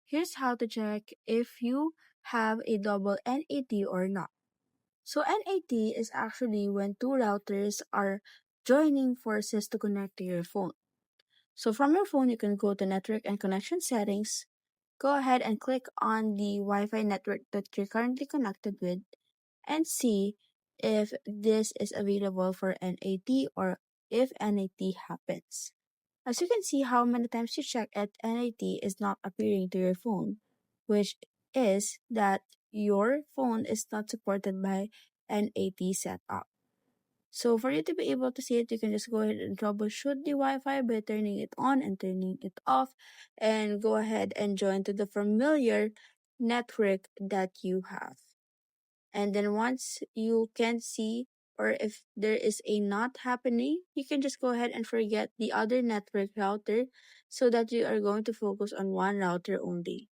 here's how to check if you have a double NAT or not. So NAT is actually when two routers are joining forces to connect to your phone. So from your phone, you can go to Network and Connection Settings. Go ahead and click on the Wi-Fi network that you're currently connected with and see if this is available for NAT or if NAT happens. As you can see, how many times you check it, NAT is not appearing to your phone, which is that your phone is not supported by NAT setup. So for you to be able to see it, you can just go ahead and troubleshoot the Wi-Fi by turning it on and turning it off, and go ahead and join to the familiar network that you have. And then once you can see, or if there is a not happening, you can just go ahead and forget the other network router so that you are going to focus on one router only.